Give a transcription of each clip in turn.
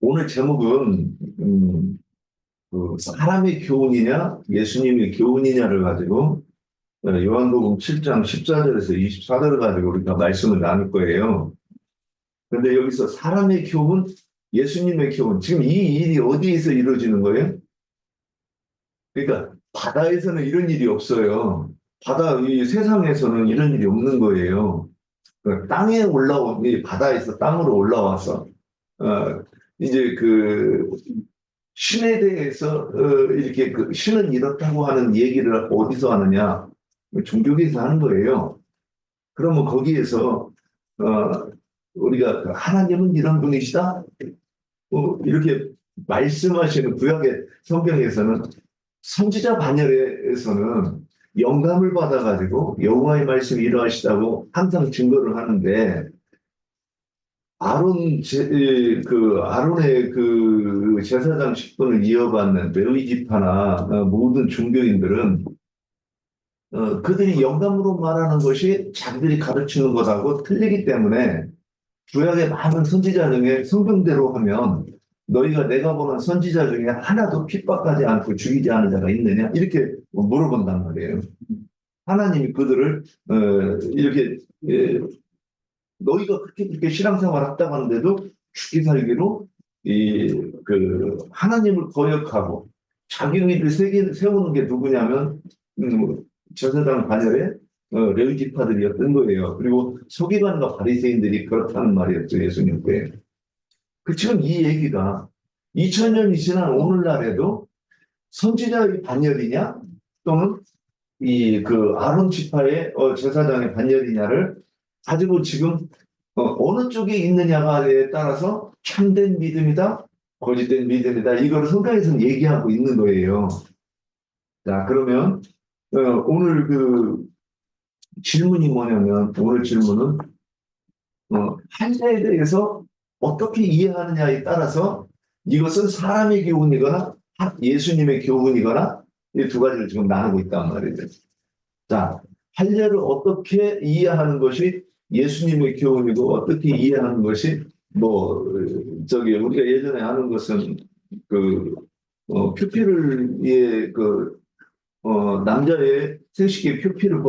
오늘 제목은 그 사람의 교훈이냐 예수님의 교훈이냐를 가지고 요한복음 7장 14절에서 24절을 가지고 우리가 말씀을 나눌 거예요. 그런데 여기서 사람의 교훈, 예수님의 교훈, 지금 이 일이 어디에서 이루어지는 거예요? 그러니까 바다에서는 이런 일이 없어요. 이 세상에서는 이런 일이 없는 거예요. 그 땅에 올라온, 이 바다에서 땅으로 올라와서 어, 이제 그 신에 대해서 이렇게 그 신은 이렇다고 하는 얘기를 어디서 하느냐? 종교에서 하는 거예요. 그러면 거기에서 우리가 그 하나님은 이런 분이시다. 이렇게 말씀하시는 구약의 성경에서는 선지자 반열에서는 영감을 받아가지고 여호와의 말씀이 이러하시다고 항상 증거를 하는데 아론의 그 제사장 직분을 이어받는 레위 지파나 모든 종교인들은 그들이 영감으로 말하는 것이 자기들이 가르치는 것하고 틀리기 때문에 구약의 많은 선지자 중에 성경대로 하면 너희가 내가 보는 선지자 중에 하나도 핍박하지 않고 죽이지 않은 자가 있느냐? 이렇게 물어본단 말이에요. 하나님이 그들을 이렇게 너희가 그렇게 신앙생활 했다고 하는데도 죽기 살기로 그 하나님을 거역하고 자기 의를 세우는 게 누구냐면 제사장 반열에 레위 지파들이었던 거예요. 그리고 서기관과 바리새인들이 그렇다는 말이었죠, 예수님께. 지금 이 얘기가 2000년이 지난 오늘날에도 선지자의 반열이냐 또는 그 아론 지파의 제사장의 반열이냐를 가지고 지금 어느 쪽에 있느냐에 따라서 참된 믿음이다, 거짓된 믿음이다. 이걸 성경에서는 얘기하고 있는 거예요. 자, 그러면 오늘 그 질문이 뭐냐면 오늘 질문은 한자에 대해서 어떻게 이해하느냐에 따라서 이것은 사람의 교훈이거나 예수님의 교훈이거나 이 두 가지를 지금 나누고 있단 말이죠. 자, 할례를 어떻게 이해하는 것이 예수님의 교훈이고 어떻게 이해하는 것이 우리가 예전에 아는 것은 그 표피를 남자의 생식의 표피를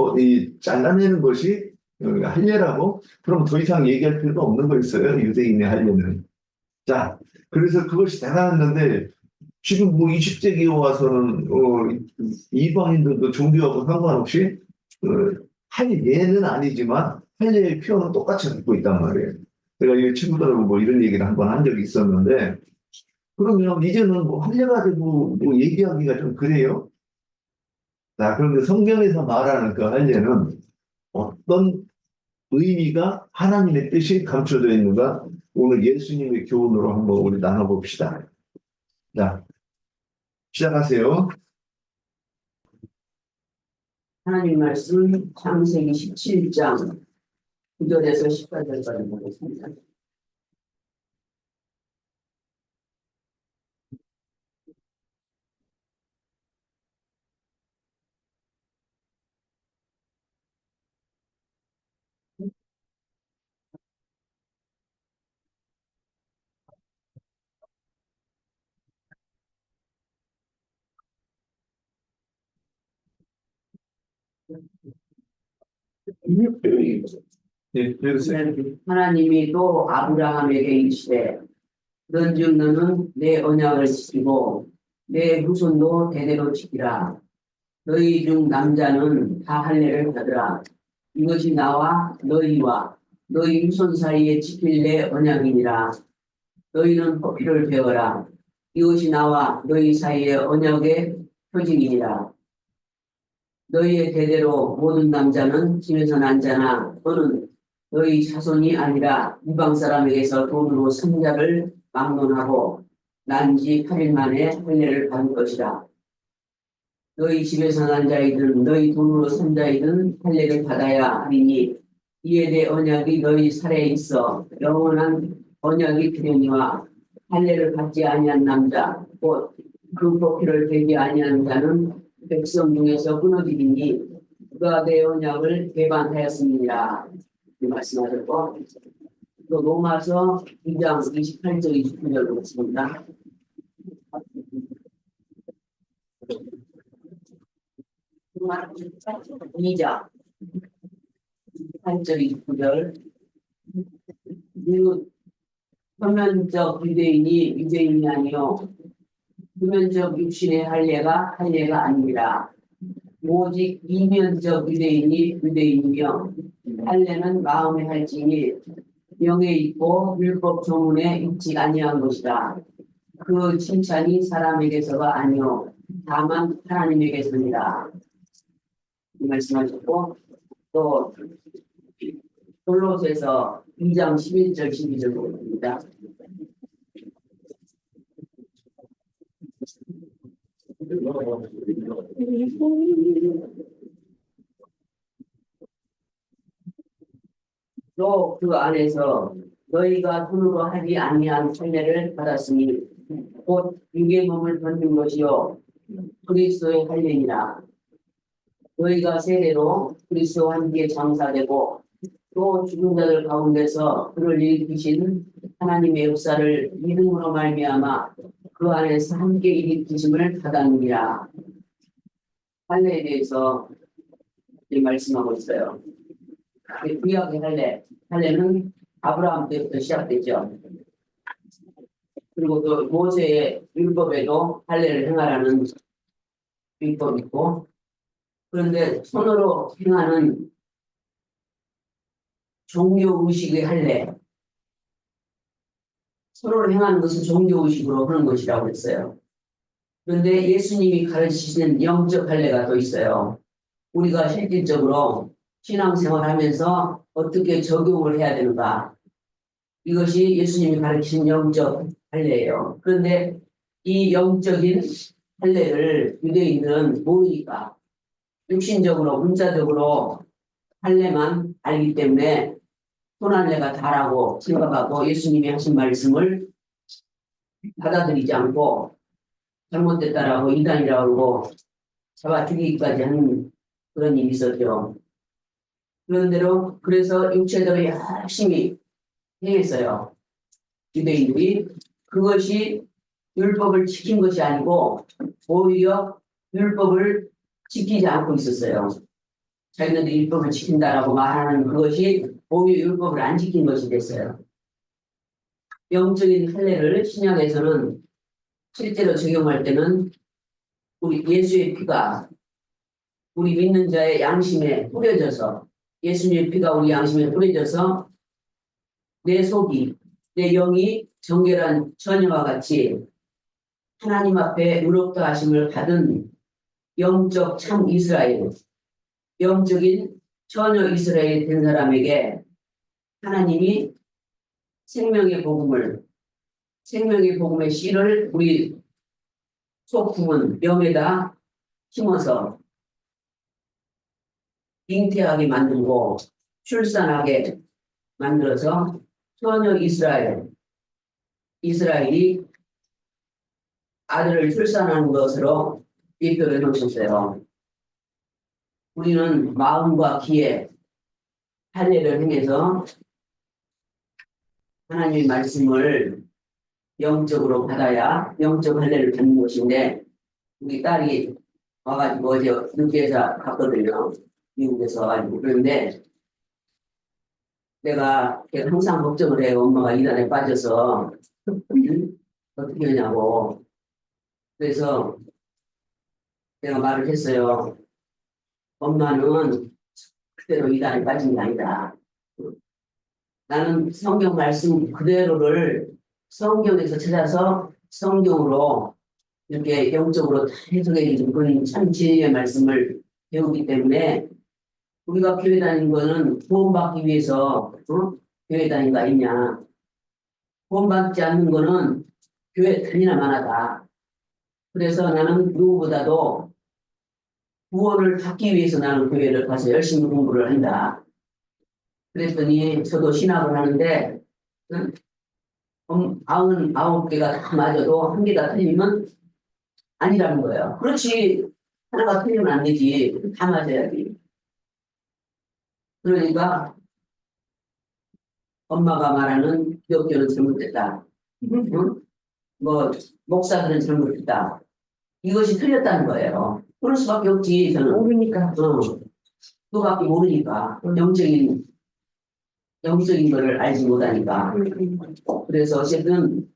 잘라내는 것이 할례라고 그럼 더 이상 얘기할 필요가 없는 거였어요. 유대인의 할례는. 자, 그래서 그것이 대단했는데 지금 20세기에 와서는 이방인들도 종교하고 상관없이 할례는 아니지만 할례의 표현은 똑같이 갖고 있단 말이에요. 제가 이 친구들하고 이런 얘기를 한 번 한 적이 있었는데 그러면 이제는 할례 가지고 얘기하기가 좀 그래요. 자, 그런데 성경에서 말하는 그 할례는 어떤 의미가 하나님의 뜻이 감춰져 있는가 오늘 예수님의 교훈으로 한번 우리 나눠봅시다. 자, 시작하세요. 하나님 말씀 창세기 17장 9절에서 18절까지 보겠습니다. 네, 읽으세요. 하나님이 또 아브라함에게 이르시되 그런즉 너는 내 언약을 지키고 내 후손도 대대로 지키라. 너희 중 남자는 다 할례를 받으라. 이것이 나와 너희와 너희 후손 사이에 지킬 내 언약이니라. 너희는 법비를 배워라. 이것이 나와 너희 사이의 언약의 표징이니라. 너희의 대대로 모든 남자는 집에서 난 자나 또는 너희 자손이 아니라 이방 사람에게서 돈으로 산자를 막론하고 난 지 8일 만에 할례를 받을 것이라. 너희 집에서 난 자이든 너희 돈으로 산 자이든 할례를 받아야 하리니 이에 대해 언약이 너희 살에 있어 영원한 언약이 되려니와 할례를 받지 아니한 남자 곧 그 법기를 베지 아니한 자는 백성 중에서 끊어지리니 그가 내 언약을 배반하였습니다. 이 말씀하셨고 또 로마서 2장 28절 29절 보겠습니다. 2장 28절 29절 표면적 유대인이 유대인이 아니요 표면적 육신의 할례가 아니라 오직 이면적 유대인이 유대인이며 할례는 마음에 할지니 영에 있고 율법 조문에 있지 아니한 것이다. 그 칭찬이 사람에게서가 아니요 다만 하나님에게서니라. 이 말씀하셨고 또 골로새서 2장 11절 12절 보겠습니다. 또 그 안에서 너희가 손으로 하지 아니한 할례를 받았으니 곧 육의 몸을 벗는 것이요 그리스도의 할례니라. 너희가 세례로 그리스도와 함께 장사되고 또 죽은 자들 가운데서 그를 일으키신 하나님의 역사를 믿음으로 말미암아 그 안에서 함께 일으키심을 받았느니라. 할례에 대해서 이 말씀하고 있어요. 구약의 할례는 아브라함 때부터 시작됐죠. 그리고 또 모세의 율법에도 할례를 행하라는 율법이 있고, 그런데 손으로 행하는 종교 의식의 할례, 손으로 행하는 것은 종교 의식으로 하는 것이라고 했어요. 그런데 예수님이 가르치시는 영적 할례가 또 있어요. 우리가 실질적으로 신앙생활하면서 어떻게 적용을 해야 되는가. 이것이 예수님이 가르치신 영적 할례예요. 그런데 이 영적인 할례를 유대인들은 모르니까 육신적으로 문자적으로 할례만 알기 때문에 손할례가 다라고 생각하고 예수님이 하신 말씀을 받아들이지 않고 잘못됐다라고 이단이라고 하고 잡아 죽이기까지 하는 그런 일이 있었죠. 그런대로 그래서 육체적으로 열심히 행했어요. 유대인들이 그것이 율법을 지킨 것이 아니고 오히려 율법을 지키지 않고 있었어요. 자기네들이 율법을 지킨다라고 말하는 그것이 오히려 율법을 안 지킨 것이 됐어요. 영적인 할례를 신약에서는 실제로 적용할 때는 우리 예수의 피가 우리 믿는 자의 양심에 뿌려져서 예수님의 피가 우리 양심에 뿌려져서 내 속이 내 영이 정결한 처녀와 같이 하나님 앞에 의롭다 하심을 받은 영적 참 이스라엘, 영적인 처녀 이스라엘이 된 사람에게 하나님이 생명의 복음의 씨를 우리 속 품은 영에다 심어서 잉태하게 만들고 출산하게 만들어서 처녀 이스라엘이 아들을 출산하는 것으로 예표를 놓으셨어요. 우리는 마음과 귀에 할례를 행해서 하나님의 말씀을 영적으로 받아야 영적 할례를 받는 것인데 우리 딸이 와가지고 어제 늦게서 갔거든요. 미국에서 와가지고. 그런데 내가 항상 걱정을 해요. 엄마가 이단에 빠져서 어떻게 하냐고. 그래서 내가 말을 했어요. 엄마는 그대로 이단에 빠진 게 아니다. 나는 성경 말씀 그대로를 성경에서 찾아서 성경으로 이렇게 영적으로 다 해석해 주는 그런 참 진리의 말씀을 배우기 때문에 우리가 교회 다니는 거는 구원받기 위해서 교회 다니는 거 아니냐. 구원받지 않는 거는 교회 다니나 마나다. 그래서 나는 누구보다도 구원을 받기 위해서 나는 교회를 가서 열심히 공부를 한다. 그랬더니 저도 신학을 하는데 99개가 다 맞아도 한 개가 틀리면 아니라는 거예요. 그렇지. 하나가 틀리면 안 되지. 다 맞아야지. 그러니까 엄마가 말하는 기독교는 잘못됐다. 응? 뭐 목사들은 잘못됐다. 이것이 틀렸다는 거예요. 그럴 수밖에 없지. 저는 모르니까. 그거밖에 모르니까 영적인 거를 알지 못하니까. 그래서 어쨌든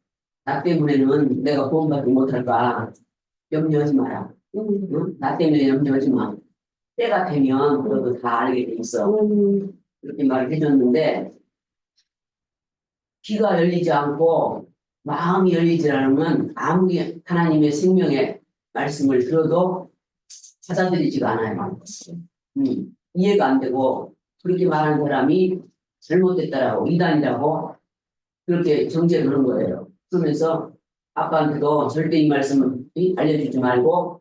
나 때문에는 내가 구원받지 못할까 염려하지 마라. 응? 나 때문에 염려하지 마. 때가 되면 너도 다 알게 돼 있어. 그렇게 말을 해줬는데 귀가 열리지 않고 마음이 열리지 않으면 아무리 하나님의 생명의 말씀을 들어도 받아들이지가 않아요. 이해가 안 되고 그렇게 말하는 사람이 잘못됐다라고 이단이라고 그렇게 정죄를 하는 거예요. 그러면서 아빠한테도 절대 이 말씀 알려주지 말고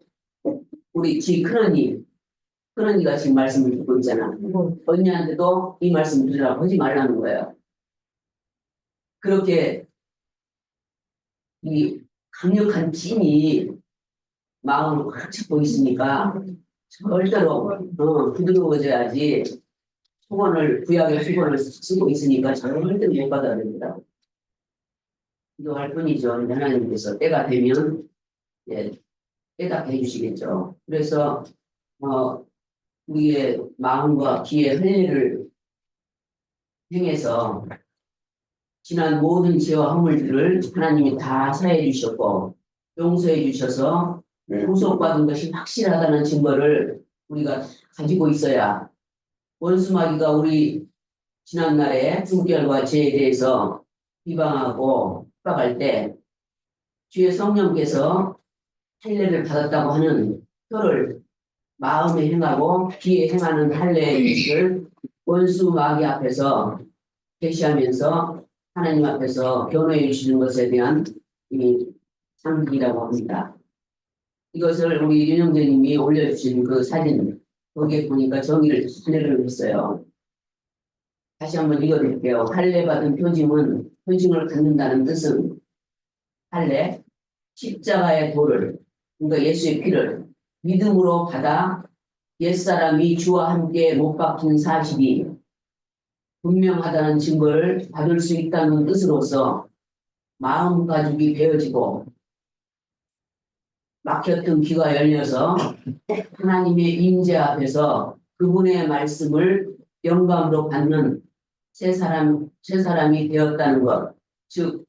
우리 지 큰언니가 지금 말씀을 듣고 있잖아. 언니한테도 이 말씀 들으라고 하지 말라는 거예요. 그렇게 이 강력한 찐이 마음을 꽉 잡고 있으니까 절대로 부드러워져야지 구약의 수건을 쓰고 있으니까 절대 못 받아들입니다. 기도할 뿐이죠. 하나님께서 때가 되면 깨닫게 해주시겠죠. 그래서 우리의 마음과 귀의 흘례를 행해서 지난 모든 죄와 허물들을 하나님이 다 사해 주셨고 용서해 주셔서 구속받은 것이 확실하다는 증거를 우리가 가지고 있어야 원수마귀가 우리 지난날에 불결과 죄에 대해서 비방하고 핍박할 때 주의 성령께서 할례를 받았다고 하는 표를 마음에 행하고 귀에 행하는 할례의 뜻을 원수 마귀 앞에서 계시하면서 하나님 앞에서 변호해 주시는 것에 대한 이 상기라고 합니다. 이것을 우리 윤영재님이 올려주신 그 사진 거기에 보니까 정의를 하늘을 했어요. 다시 한번 읽어드릴게요. 할례 받은 표징을 갖는다는 뜻은 할례 십자가의 도를 그러니까 예수의 피를 믿음으로 받아 옛사람이 주와 함께 못 박힌 사실이 분명하다는 증거를 받을 수 있다는 뜻으로서 마음 가죽이 베어지고 막혔던 귀가 열려서 하나님의 임재 앞에서 그분의 말씀을 영감으로 받는 새 사람이 되었다는 것, 즉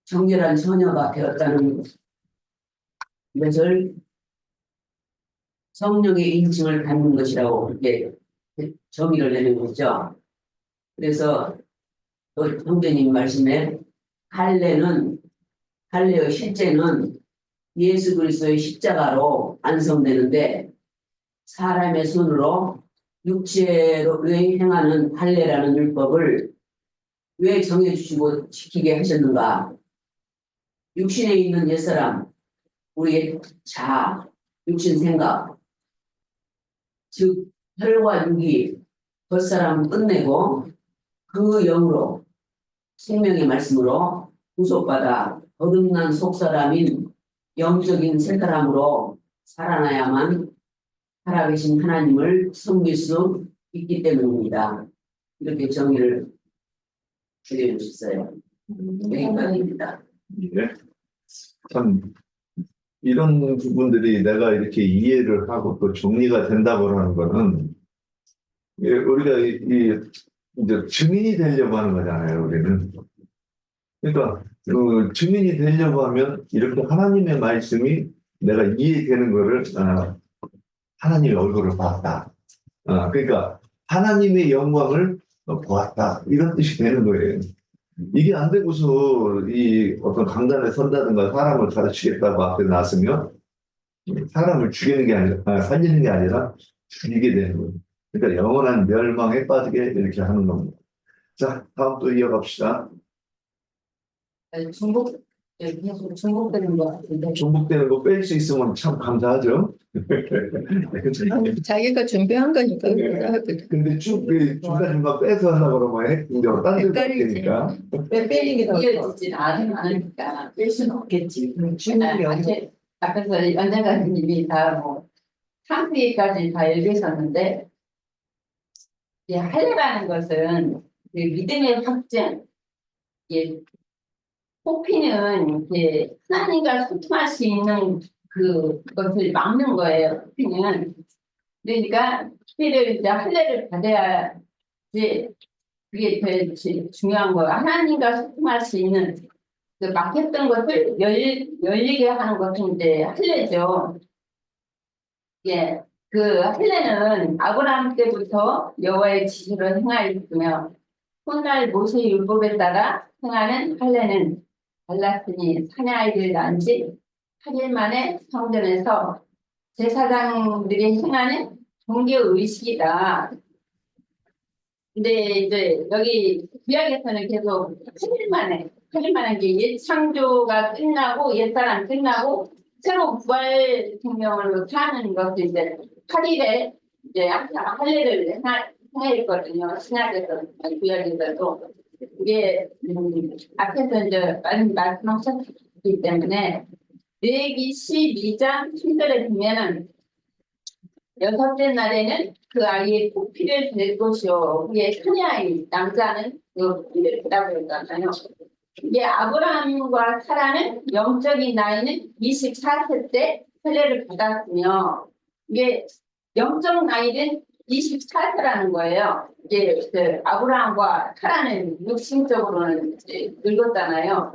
정결한 처녀가 되었다는 것을 성령의 인칭을 받는 것이라고 그렇게 정의를 내는 거죠. 그래서 또 형제님 말씀에 할례의 실제는 예수 그리스도의 십자가로 완성되는데 사람의 손으로 육체로 행하는 할례라는 율법을 왜 정해주시고 지키게 하셨는가? 육신에 있는 옛사람, 우리의 육신 생각, 즉 혈과 육이 겉사람 끝내고 그 영으로 생명의 말씀으로 구속받아 거듭난 속사람인 영적인 새 사람으로 살아나야만 살아계신 하나님을 섬길 수 있기 때문입니다. 이렇게 정의를 드려주셨어요. 여기까지입니다. 예. 참 이런 부분들이 내가 이렇게 이해를 하고 또 정리가 된다고 하는 거는 우리가 이제 증인이 되려고 하는 거잖아요. 우리는. 그러니까 증인이 되려고 하면 이렇게 하나님의 말씀이 내가 이해되는 거를 하나님의 얼굴을 봤다. 그러니까 하나님의 영광을 보았다. 이런 뜻이 되는 거예요. 이게 안 되고서 이 어떤 강단에 선다든가 사람을 가르치겠다고 앞에 나서면 사람을 죽이는 게 아니라 살리는 게 아니라 죽이게 되는 거예요. 그러니까 영원한 멸망에 빠지게 이렇게 하는 겁니다. 자, 다음 또 이어갑시다. 계속 중복되는 것 같은데. 중복되는 거 뺄 수 있으면 참 감사하죠. 자기가 준비한 거니까. 근데 쭉 중간중간 빼서 하려고 그러면 이제 딴 데로 되니까. 왜 빼는 게 더 이해되지 않으니까 뺄 수는 없겠지. 주님이 어디 앞에서 연장가님이 다 뭐 상세까지 다 얘기하셨는데 이 할례라는 것은 믿음의 확증, 예, 호피는 이제 하나님과 소통할 수 있는 그것을 막는 거예요. 호피는 그러니까 호피를 이제 할례를 받아야지 그게 제일 중요한 거예요. 하나님과 소통할 수 있는 그 막혔던 것을 열리게 하는 것은 이제 할례죠. 예, 그 할례는 아브라함 때부터 여호와의 지시로 행하였으며 훗날 모세 율법에 따라 행하는 할례는 달랐으니 사냥아이를 낳은 지 8일 만에 성전에서 제사장들이 행하는 종교 의식이다. 근데 이제 여기 구약에서는 계속 8일 만에 이제 옛 창조가 끝나고 옛사람 끝나고 새로 부활 생명으로 사는 것을 이제 8일에 이제 할례를 행했거든요. 신약에서 구약에서도 이게 앞에서 이제 말씀하셨기 때문에 레위기 12장 7절에 보면은 여섯째 날에는 그 아이의 포피를 될 것이요 그의 사내아이 남자는 그 포피를 든다고 했잖아요. 이게 아브라함과 사라는 영적인 나이는 24세 때 할례를 받았으며 이게 영적 나이는 24세라는 거예요. 이게 그 아브라함과 사라는 육신적으로는 이제 늙었잖아요.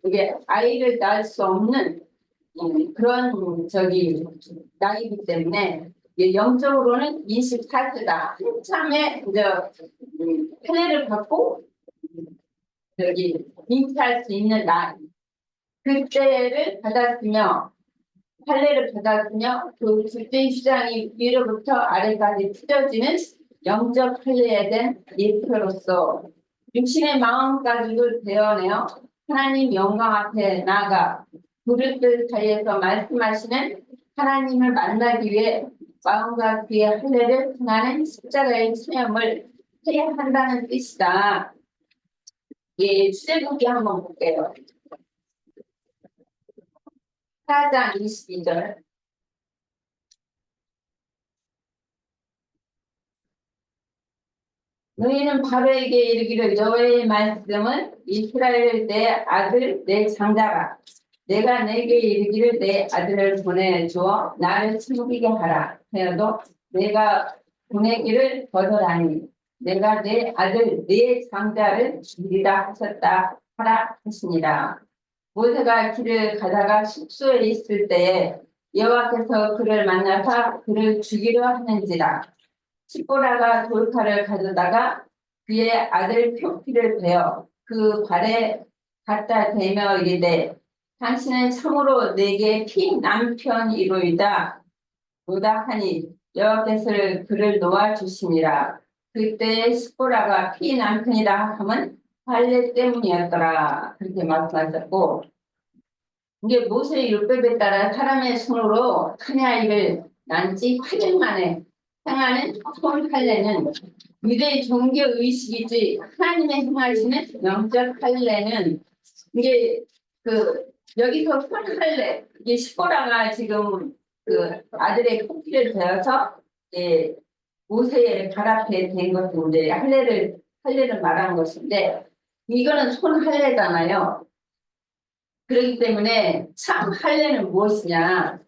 이게 아이를 낳을 수 없는 그런 나이기 때문에 이게 영적으로는 24세다. 한참에 이제 할례를 받고 잉태할 수 있는 나이 그때를 받았으며 할례를 받았으며 그 둘째 시장이 위로부터 아래까지 찢어지는 영적 할례에 대한 예표로서 육신의 마음까지도 되어내어 하나님 영광 앞에 나아가 그릇들 사이에서 말씀하시는 하나님을 만나기 위해 마음과 귀의 할례를 행하는 십자가의 체험을 해야 한다는 뜻이다. 예, 출애굽기 한번 볼게요. 4장 22절. 너희는 바로에게 이르기를 여호와의 말씀은 이스라엘 내 아들 내 장자라. 내가 내게 이르기를 내 아들을 보내주어 나를 섬기게 하라. 하여도 내가 보내기를 거절하니 내가 내 아들 내 장자를 죽이리라 하셨다 하라 하시니라. 모세가 길을 가다가 숙소에 있을 때에 여호와께서 그를 만나사 그를 죽이려 하는지라. 시보라가 돌칼을 가져다가 그의 아들 표피를 베어 그 발에 갖다 대며 이르되 당신은 참으로 내게 피 남편이로이다 노다 하니 여호와께서 그를 놓아 주시니라. 그때 시보라가 피 남편이라 함은 할례 때문이었더라. 그렇게 말씀하셨고 이게 모세의 율법에 따라 사람의 손으로 사내아이를 낳은 지 8일 만에 행하는 손 할례는 유대의 종교 의식이지 하나님의 행하시는 영적 할례는 이게 여기서 손 할례 이게 시보라가 지금 그 아들의 포피를 베어서 모세의 발 앞에 된 것인데 할례를 말하는 것인데 이거는 손 할례잖아요. 그렇기 때문에 참 할례는 무엇이냐?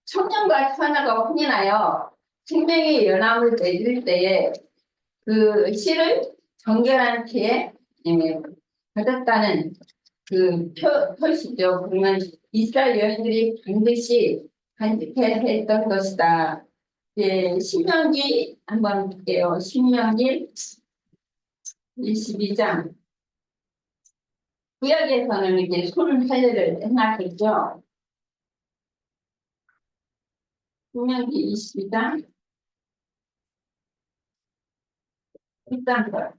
청년과 처녀가 혼인하여 생명의 연합을 맺을 때에 그 실을 정결한 피에 받았다는 그 표시죠. 그러면 이스라엘 여인들이 반드시 간직해야 했던 것이다. 신명기 한번 볼게요. 신명기 22장. 구약에서는 이제 손 할례를 행하겠죠. 신명기 22장 1장.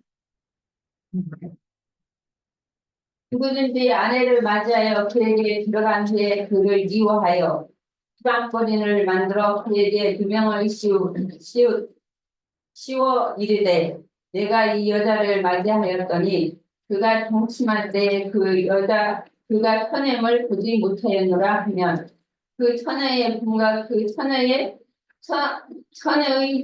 누구든지 아내를 맞이하여 그에게 들어간 후에 그를 미워하여 수방거린을 만들어 그에게 누명을 씌워 이르되 내가 이 여자를 맞이하였더니 그가 동침할 때 그가 처냄을 보지 못하였노라 하면 그 처녀의 분과 그 처녀의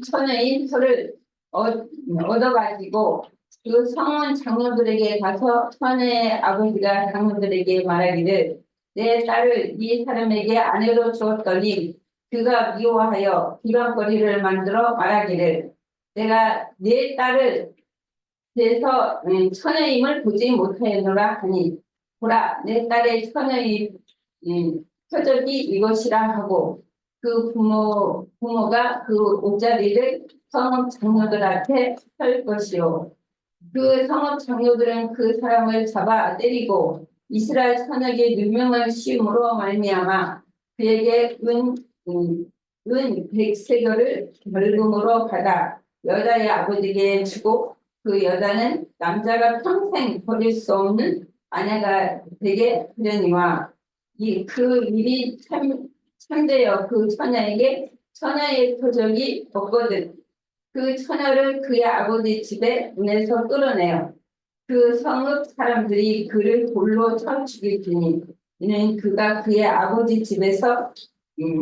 처녀인 서를 얻어가지고 그 성문 장로들에게 가서 천의 아버지가 장로들에게 말하기를 내 딸을 이 사람에게 아내로 주었더니 그가 미워하여 비방거리를 만들어 말하기를 내가 내 딸을 대서 처녀임을 보지 못하였노라 하니 보라 내 딸의 처녀의 표적이 이것이라 하고 그 부모가 그 옷자리를 성읍 장로들 앞에 펼 것이요 그 성읍 장로들은 그 사람을 잡아 때리고 이스라엘 선에게 누명을 씌움으로 말미암아 그에게 은 100세겔을 벌금으로 받아 여자의 아버지에게 주고 그 여자는 남자가 평생 버릴 수 없는 아내가 되게 하려니와 그 일이 참되어 그 처녀에게 처녀의 표적이 없거든 그 처녀를 그의 아버지 집에 문에서 끌어내요. 그 성읍 사람들이 그를 돌로 쳐 죽이더니 이는 그가 그의 아버지 집에서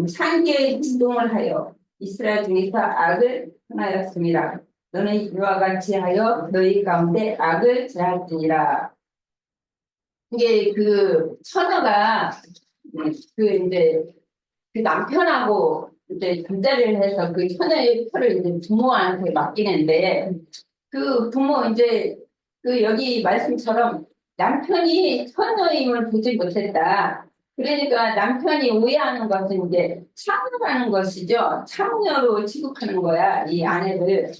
상계의 행동을 하여 이스라엘 중에서 악을 행하였습니다. 너는 이와 같이 하여 너희 가운데 악을 제할지니라. 이게 그 처녀가 그 이제 그 남편하고 이제 잠자리를 해서 그 처녀의 표를 이제 부모한테 맡기는데 그 부모 이제 그 여기 말씀처럼 남편이 처녀임을 보지 못했다. 그러니까 남편이 오해하는 것은 이제 창녀라는 것이죠. 창녀로 취급하는 거야 이 아내를.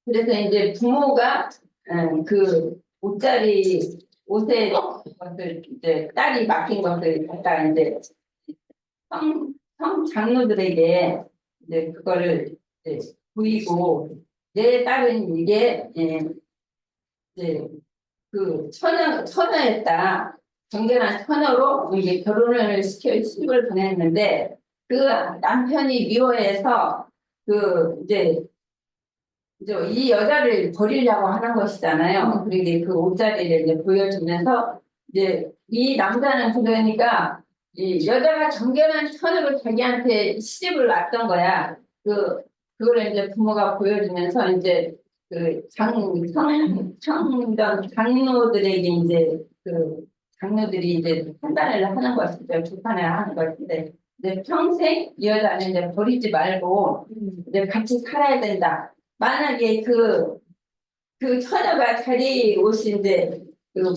그래서 이제 부모가 그 옷에 것을 이제 딸이 맡긴 것을 갖다 이제 성 장로들에게 이제 그거를 이제 보이고 내 딸은 이게 이제 그 처녀였다. 정결한 처녀로 이제 결혼을 시켜 시집을 보냈는데 그 남편이 미워해서 그 이제 이 여자를 버리려고 하는 것이잖아요. 그러게 그 옷자리를 이제 보여주면서 이제 이 남자는 그러니까 이 여자가 정결한 처녀로 자기한테 시집을 왔던 거야. 그걸 이제 부모가 보여주면서 이제 그 장로들에게 이제 그 장로들이 이제 판단을 하는 것이죠. 비판을 하는 것인데 이제 평생 이 여자는 이제 버리지 말고 이제 같이 살아야 된다. 만약에 그 처녀가 자리 옷인데 그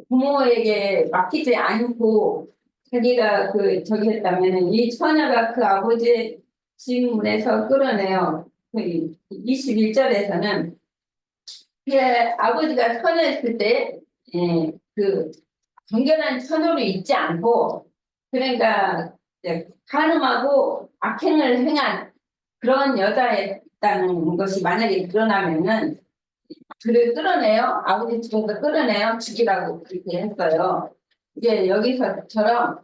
부모에게 맡기지 않고 자기가 그 저기 했다면 이 처녀가 그 아버지의 집 문에서 끌어내요. 그 21절에서는 그 아버지가 처녀였을 때 그 정결한 처녀로 있지 않고 그러니까 이제 간음하고 악행을 행한 그런 여자였다는 것이 만약에 드러나면은 그를 끌어내요. 아버지 집에서 끌어내요. 죽이라고 그렇게 했어요. 이제 여기서처럼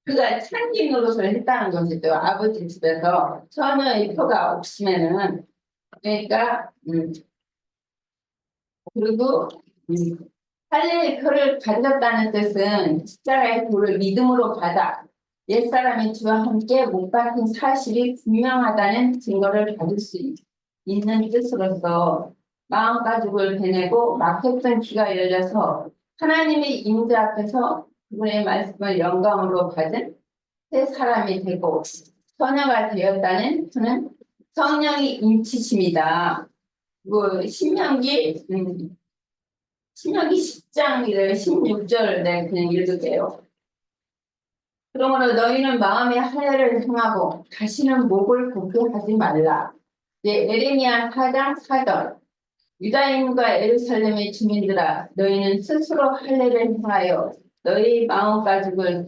그가 참기 노릇을 했다는 것이죠. 아버지 집에서 처녀의 표가 없으면은 그러니까 그리고 할례의 표를 가졌다는 뜻은 십자가의 도를 믿음으로 받아 옛사람이 주와 함께 못 박힌 사실이 분명하다는 증거를 받을 수 있는 뜻으로서 마음가짐을 베내고 막혔던 귀가 열려서 하나님의 임재 앞에서 그분의 말씀을 영감으로 받은 새 사람이 되고 처녀가 되었다는 그는 성령이 임치심이다. 신명기 10장이래 16절 내 그냥 읽을게요. 그러므로 너희는 마음의 할례를 행하고 다시는 목을 곱게 하지 말라. 에레미야 4장 4절 유다인과 예루살렘의 주민들아 너희는 스스로 할례를 행하여 너희 마음가짐을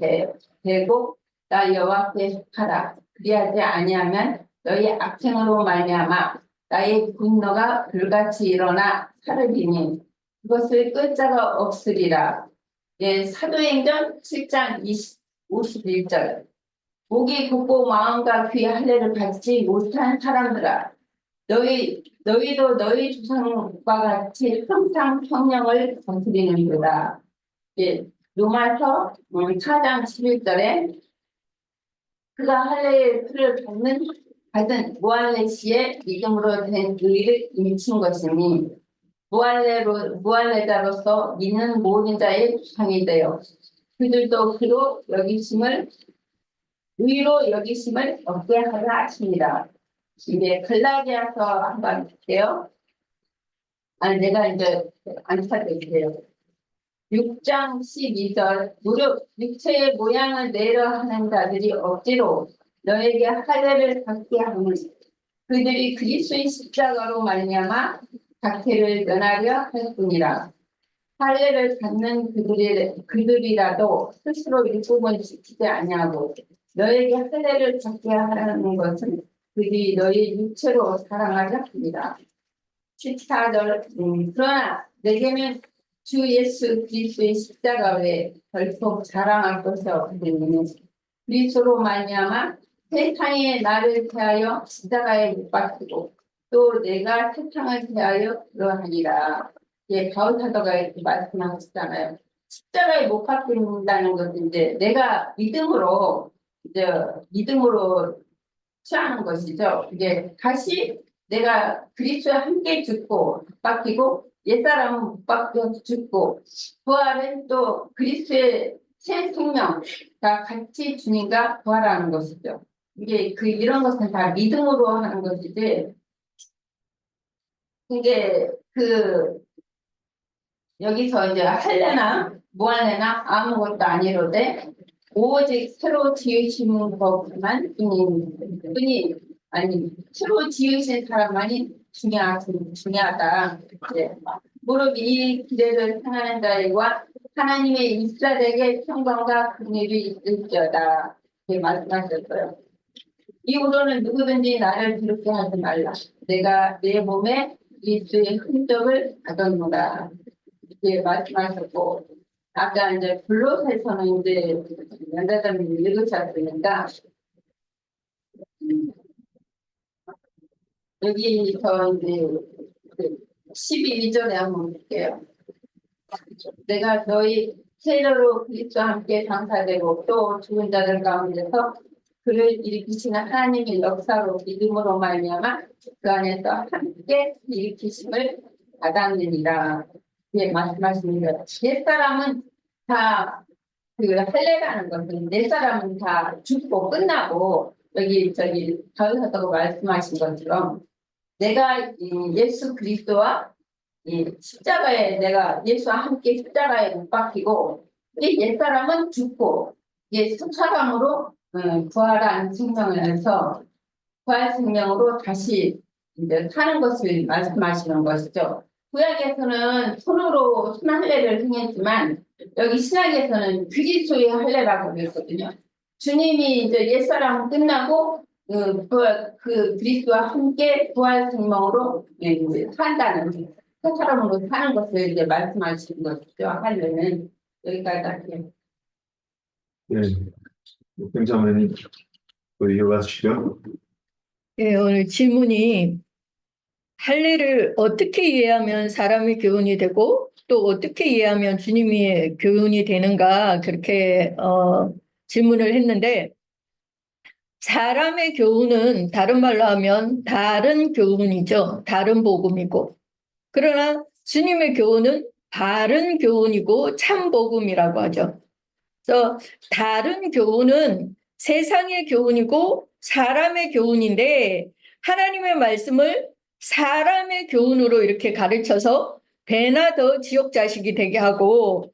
대고 나 여호와께 속하라. 그리하지 아니하면 너희 악행으로 말미암아 나의 분노가 불같이 일어나 사르리니 그것을 끌 자가 없으리라. 사도행전 7장 51절 목이 굳고 마음과 귀의 할례를 받지 못한 사람들아 너희도 너희 조상과 같이 항상 성령을 거스리는도다. 로마서 4장 11절에 그가 할례의 표를 받은 무할레 씨의 믿음으로 된 의를 인친 것이니 무할레자로서 믿는 모든 자의 주상이 되어 그들도 그로 여기심을 의로 여기심을 얻게 하라 하십니다. 이제 갈라디아서 한번 볼게요. 아니 내가 이제 안 찾을게요. 6장 12절 무릇 육체의 모양을 내려 하는 자들이 억지로 너에게 할례를 받게 하니 그들이 그리스도의 십자가로 말미암아 박해를 면하려 할 뿐이라. 할례를 받는 그들이라도 스스로 율법을 지키지 아니하고 너에게 할례를 받게 하라는 것은 그들이 너의 육체로 사랑하려 합니다. 14절 그러나 내게는 주 예수 그리스도의 십자가 외에 별도 자랑할 것이 없으니 그리스도로 말미암아 세상에 나를 대하여 십자가에 못 박히고 또 내가 세상을 대하여 그러하니라. 예, 바울 사도가 이렇게 말씀하셨잖아요. 십자가에 못 박힌다는 것은 이제 내가 믿음으로 취하는 것이죠. 이게 다시 내가 그리스도와 함께 죽고 박히고 옛사람은 못 박혀 죽고 부활은 또 그리스도의 새 생명과 같이 주님과 부활하는 것이죠. 이게 이런 것은 다 믿음으로 하는 것이지. 이게 여기서 이제 할례나 무할례나 아무것도 아니로되 오직 새로 지으신 것만 뿐이 아니 새로 지으신 사람만이 중요하다. 네. 무릇 이 기대를 향하는 자들과 하나님의 이스라엘에게 평강과 긍휼이 있을지어다. 이렇게 말씀하셨어요. 이후로는 누구든지 나를 두렵게 하지 말라. 내가 내 몸에 그리스도의 흔적을 받았노라. 이렇게 말씀하셨고, 아까 이제 블롯에서는 이제 연자자님이 읽으셨으니까 여기서 이제 12절에 한번 볼게요. 내가 너희 세례로 그리스도와 함께 장사되고 또 죽은 자들 가운데서 그를 일으키시는 하나님의 역사로 믿음으로 말미암아 그 안에서 함께 일으키심을 받았느니라. 예, 말씀하십니다. 옛사람은 다 할례라는 것은 옛사람은 다 죽고 끝나고 바울 사도가 말씀하신 것처럼 내가 예수 그리스도와 이 십자가에 내가 예수와 함께 십자가에 못 박히고 이 옛사람은 죽고 사람으로 부활한 생명에서 부활 생명으로 다시 이제 사는 것을 말씀하시는 것이죠. 구약에서는 손으로 손할례를 행했지만 여기 신약에서는 그리스도의 할례라고 그랬거든요. 주님이 이제 옛사람 끝나고 그리스도와 함께 부활 생명으로 산다는 새 사람으로 사는 것을 이제 말씀하시는 것이죠. 할례는 여기까지 할게요. 네. 굉장히 이어가시죠. 예, 오늘 질문이 할례를 어떻게 이해하면 사람의 교훈이 되고 또 어떻게 이해하면 주님의 교훈이 되는가 그렇게 질문을 했는데 사람의 교훈은 다른 말로 하면 다른 교훈이죠. 다른 복음이고 그러나 주님의 교훈은 바른 교훈이고 참 복음이라고 하죠. 그래서 다른 교훈은 세상의 교훈이고 사람의 교훈인데 하나님의 말씀을 사람의 교훈으로 이렇게 가르쳐서 배나 더 지옥 자식이 되게 하고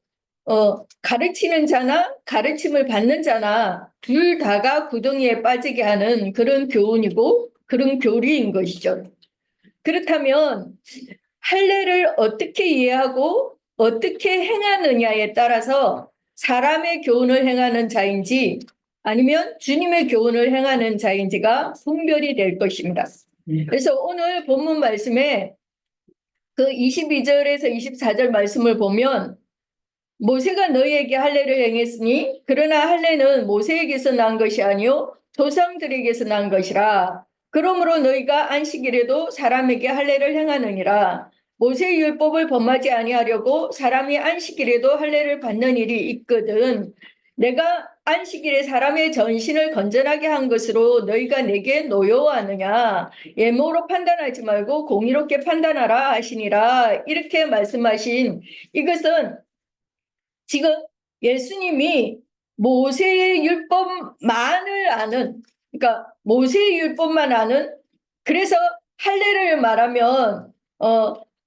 가르치는 자나 가르침을 받는 자나 둘 다가 구덩이에 빠지게 하는 그런 교훈이고 그런 교리인 것이죠. 그렇다면 할례를 어떻게 이해하고 어떻게 행하느냐에 따라서 사람의 교훈을 행하는 자인지 아니면 주님의 교훈을 행하는 자인지가 분별이 될 것입니다. 그래서 오늘 본문 말씀에 그 22절에서 24절 말씀을 보면 모세가 너희에게 할례를 행했으니 그러나 할례는 모세에게서 난 것이 아니요 조상들에게서 난 것이라. 그러므로 너희가 안식일에도 사람에게 할례를 행하느니라. 모세의 율법을 범하지 아니하려고 사람이 안식일에도 할례를 받는 일이 있거든. 내가 안식일에 사람의 전신을 건전하게 한 것으로 너희가 내게 노여워하느냐? 예모로 판단하지 말고 공의롭게 판단하라 하시니라. 이렇게 말씀하신 이것은 지금 예수님이 모세의 율법만을 아는, 그러니까 모세의 율법만 아는, 그래서 할례를 말하면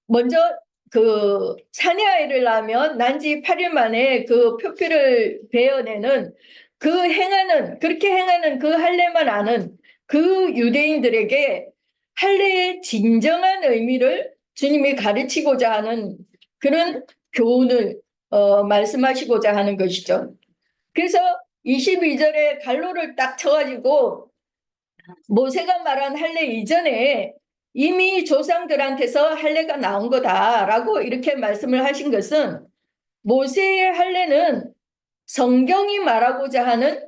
먼저 그 사내 아이를 낳으면 난지 8일 만에 그 표피를 베어내는 그렇게 행하는 그 할례만 아는 그 유대인들에게 할례의 진정한 의미를 주님이 가르치고자 하는 그런 교훈을 말씀하시고자 하는 것이죠. 그래서 22절에 갈로를 딱 쳐가지고 모세가 말한 할례 이전에 이미 조상들한테서 할례가 나온 거다라고 이렇게 말씀을 하신 것은 모세의 할례는 성경이 말하고자 하는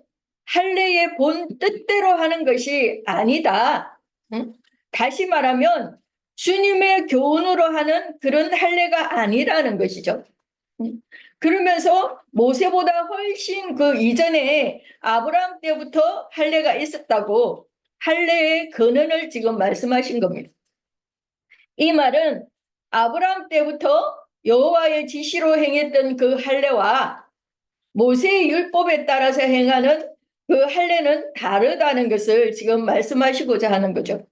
할례의 본 뜻대로 하는 것이 아니다. 응? 다시 말하면 주님의 교훈으로 하는 그런 할례가 아니라는 것이죠. 그러면서 모세보다 훨씬 그 이전에 아브라함 때부터 할례가 있었다고 할례의 근원을 지금 말씀하신 겁니다. 이 말은 아브라함 때부터 여호와의 지시로 행했던 그 할례와 모세의 율법에 따라서 행하는 그 할례는 다르다는 것을 지금 말씀하시고자 하는 거죠.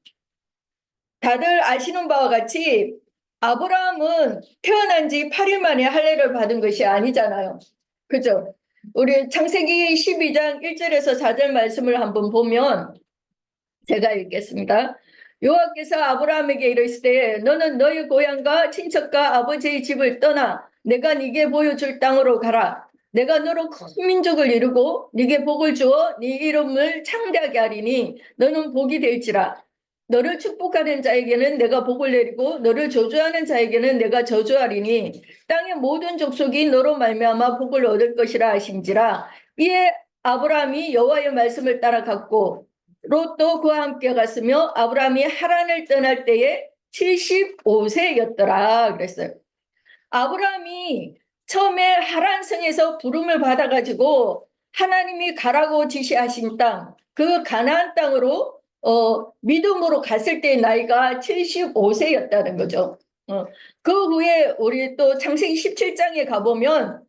다들 아시는 바와 같이 아브라함은 태어난 지 8일 만에 할례를 받은 것이 아니잖아요. 그죠? 우리 창세기 12장 1절에서 4절 말씀을 한번 보면 제가 읽겠습니다. 여호와께서 아브라함에게 이르시되 너는 너희 고향과 친척과 아버지의 집을 떠나 내가 네게 보여줄 땅으로 가라. 내가 너로 큰 민족을 이루고 네게 복을 주어 네 이름을 창대하게 하리니 너는 복이 될지라. 너를 축복하는 자에게는 내가 복을 내리고 너를 저주하는 자에게는 내가 저주하리니 땅의 모든 족속이 너로 말미암아 복을 얻을 것이라 하신지라. 이에 아브라함이 여호와의 말씀을 따라갔고 롯도 그와 함께 갔으며 아브라함이 하란을 떠날 때에 75세였더라 그랬어요. 아브라함이 처음에 하란성에서 부름을 받아가지고 하나님이 가라고 지시하신 땅, 그 가나안 땅으로 믿음으로 갔을 때의 나이가 75세였다는 거죠. 그 후에 우리 또 창세기 17장에 가보면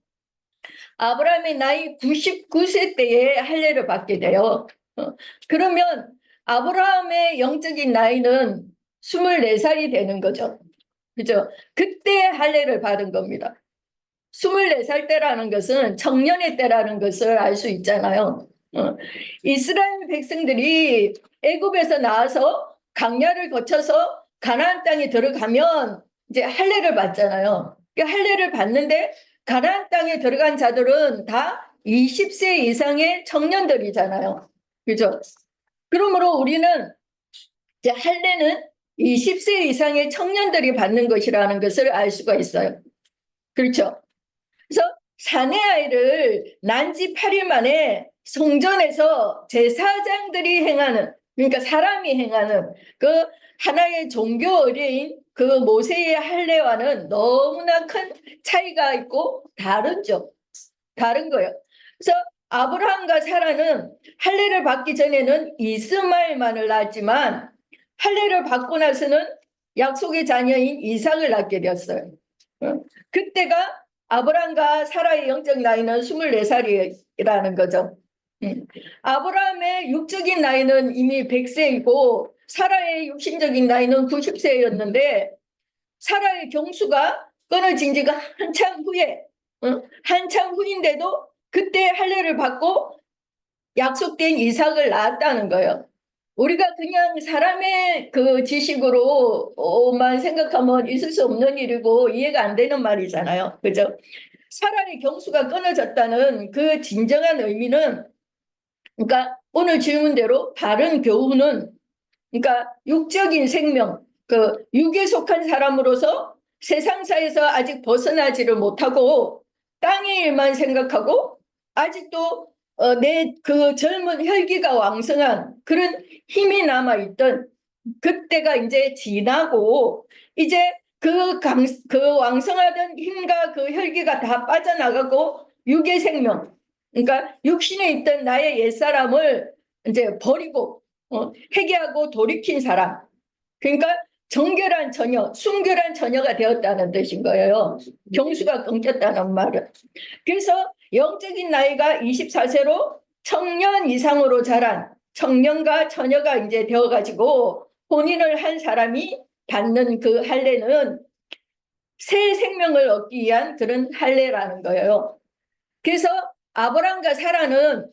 아브라함의 나이 99세 때에 할례를 받게 돼요. 그러면 아브라함의 영적인 나이는 24살이 되는 거죠. 그죠? 그때 할례를 받은 겁니다. 24살 때라는 것은 청년의 때라는 것을 알 수 있잖아요. 이스라엘 백성들이 애굽에서 나와서 광야를 거쳐서 가나안 땅에 들어가면 이제 할례를 받잖아요. 할례를 받는데 가나안 땅에 들어간 자들은 다 20세 이상의 청년들이잖아요. 그죠? 그러므로 우리는 이제 할례는 20세 이상의 청년들이 받는 것이라는 것을 알 수가 있어요. 그렇죠? 그래서 사내 아이를 난 지 8일 만에 성전에서 제사장들이 행하는, 그러니까 사람이 행하는 그 하나의 종교 의례인 그 모세의 할례와는 너무나 큰 차이가 있고 다르죠. 다른 거예요. 그래서 아브라함과 사라는 할례를 받기 전에는 이스마엘만을 낳았지만 할례를 받고 나서는 약속의 자녀인 이삭을 낳게 되었어요. 그때가 아브라함과 사라의 영적 나이는 24살이라는 거죠. 아브라함의 육적인 나이는 이미 100세이고 사라의 육신적인 나이는 90세였는데 사라의 경수가 끊어진 지가 한참 후인데도 그때 할례를 받고 약속된 이삭을 낳았다는 거예요. 우리가 그냥 사람의 그 지식으로만 생각하면 있을 수 없는 일이고 이해가 안 되는 말이잖아요. 그죠? 사라의 경수가 끊어졌다는 그 진정한 의미는, 그러니까 오늘 질문대로 바른 교훈은, 그러니까 육적인 생명, 그 육에 속한 사람으로서 세상사에서 아직 벗어나지를 못하고 땅의 일만 생각하고 아직도 내 그 젊은 혈기가 왕성한 그런 힘이 남아있던 그때가 이제 지나고 이제 그 왕성하던 힘과 그 혈기가 다 빠져나가고 육의 생명, 그러니까 육신에 있던 나의 옛사람을 이제 버리고 회개하고 돌이킨 사람. 그러니까 정결한 처녀, 순결한 처녀가 되었다는 뜻인 거예요. 경수가 끊겼다는 말은. 그래서 영적인 나이가 24세로 청년 이상으로 자란 청년과 처녀가 이제 되어가지고 혼인을 한 사람이 받는 그 할례는 새 생명을 얻기 위한 그런 할례라는 거예요. 그래서 아브람과 사라는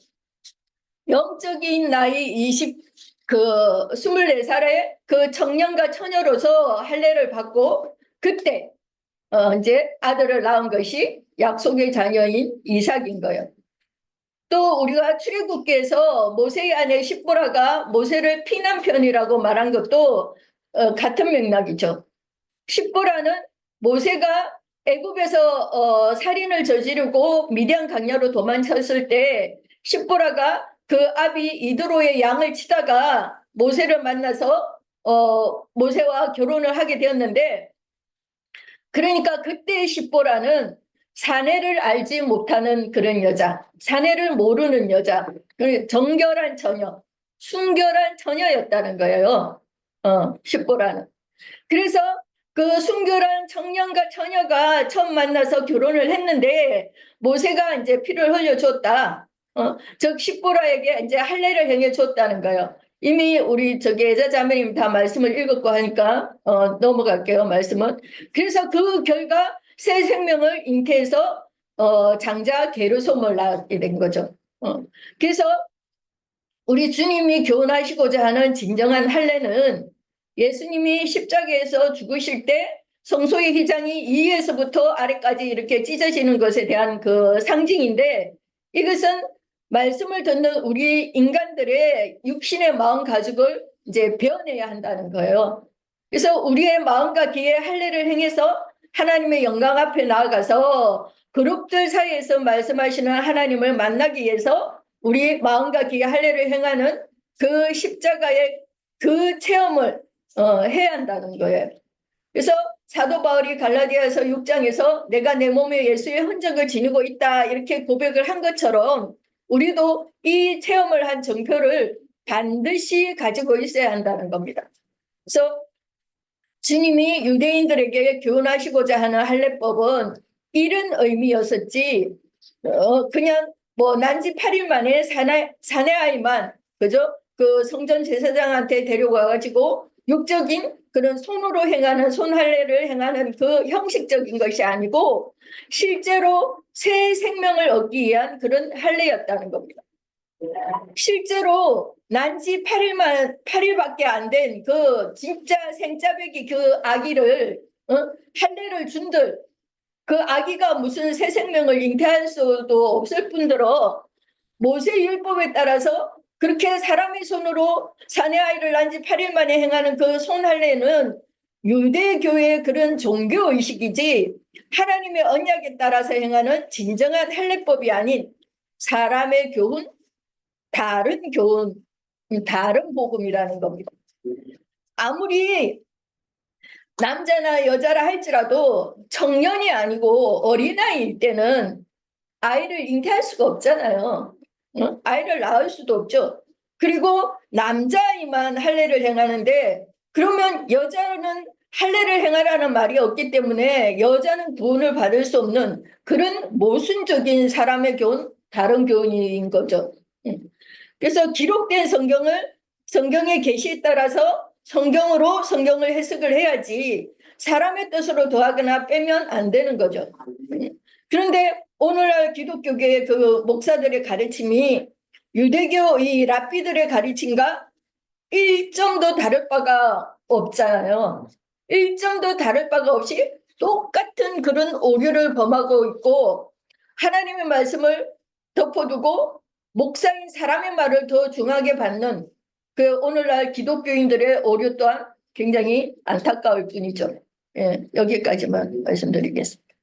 영적인 나이 24살에 그 청년과 처녀로서 할례를 받고 그때 이제 아들을 낳은 것이 약속의 자녀인 이삭인 거예요. 또 우리가 출애굽기에서 모세의 아내 십보라가 모세를 피난편이라고 말한 것도 같은 맥락이죠. 십보라는 모세가 애굽에서 살인을 저지르고 미디안 강야로 도망쳤을 때 십보라가 그 아비 이드로의 양을 치다가 모세를 만나서 모세와 결혼을 하게 되었는데, 그러니까 그때 십보라는 사내를 알지 못하는 그런 여자, 사내를 모르는 여자, 정결한 처녀, 순결한 처녀였다는 거예요. 십보라는. 그래서 그 순결한 청년과 처녀가 처음 만나서 결혼을 했는데 모세가 이제 피를 흘려줬다. 즉 십보라에게 이제 할례를 행해줬다는 거예요. 이미 우리 예자 자매님 다 말씀을 읽었고 하니까 넘어갈게요. 말씀은. 그래서 그 결과 새 생명을 잉태해서 장자 게르솜을 낳게 된 거죠. 그래서 우리 주님이 교훈하시고자 하는 진정한 할례는 예수님이 십자가에서 죽으실 때 성소의 휘장이 위에서부터 아래까지 이렇게 찢어지는 것에 대한 그 상징인데, 이것은 말씀을 듣는 우리 인간들의 육신의 마음가짐을 이제 배워내야 한다는 거예요. 그래서 우리의 마음과 귀에 할례를 행해서 하나님의 영광 앞에 나아가서 그룹들 사이에서 말씀하시는 하나님을 만나기 위해서 우리 마음과 귀에 할례를 행하는 그 십자가의 그 체험을 해야 한다는 거예요. 그래서 사도 바울이 갈라디아서 6장에서 내가 내 몸에 예수의 흔적을 지니고 있다 이렇게 고백을 한 것처럼 우리도 이 체험을 한 정표를 반드시 가지고 있어야 한다는 겁니다. 그래서 주님이 유대인들에게 교훈하시고자 하는 할례법은 이런 의미였었지 그냥 뭐 난지 8일 만에 사내아이만 그죠? 그 성전 제사장한테 데려와가지고 육적인 그런 손으로 행하는 손할례를 행하는 그 형식적인 것이 아니고 실제로 새 생명을 얻기 위한 그런 할례였다는 겁니다. 실제로 난지 8일밖에 안 된 그 진짜 생짜배기 그 아기를 할례를 준들 그 아기가 무슨 새 생명을 잉태할 수도 없을 뿐더러 모세 율법에 따라서 그렇게 사람의 손으로 사내 아이를 낳은 지 8일 만에 행하는 그 손할례는 유대교의 그런 종교의식이지 하나님의 언약에 따라서 행하는 진정한 할례법이 아닌 사람의 교훈, 다른 교훈, 다른 복음이라는 겁니다. 아무리 남자나 여자라 할지라도 청년이 아니고 어린아이일 때는 아이를 잉태할 수가 없잖아요. 아이를 낳을 수도 없죠. 그리고 남자아이만 할례를 행하는데 그러면 여자는 할례를 행하라는 말이 없기 때문에 여자는 구원을 받을 수 없는 그런 모순적인 사람의 교훈, 다른 교훈인 거죠. 그래서 기록된 성경의 계시에 따라서 성경으로 성경을 해석을 해야지 사람의 뜻으로 더하거나 빼면 안 되는 거죠. 그런데 오늘날 기독교계의 그 목사들의 가르침이 유대교 이 랍비들의 가르침과 1점도 다를 바가 없잖아요. 1점도 다를 바가 없이 똑같은 그런 오류를 범하고 있고 하나님의 말씀을 덮어두고 목사인 사람의 말을 더 중하게 받는 그 오늘날 기독교인들의 오류 또한 굉장히 안타까울 뿐이죠. 예, 여기까지만 말씀드리겠습니다.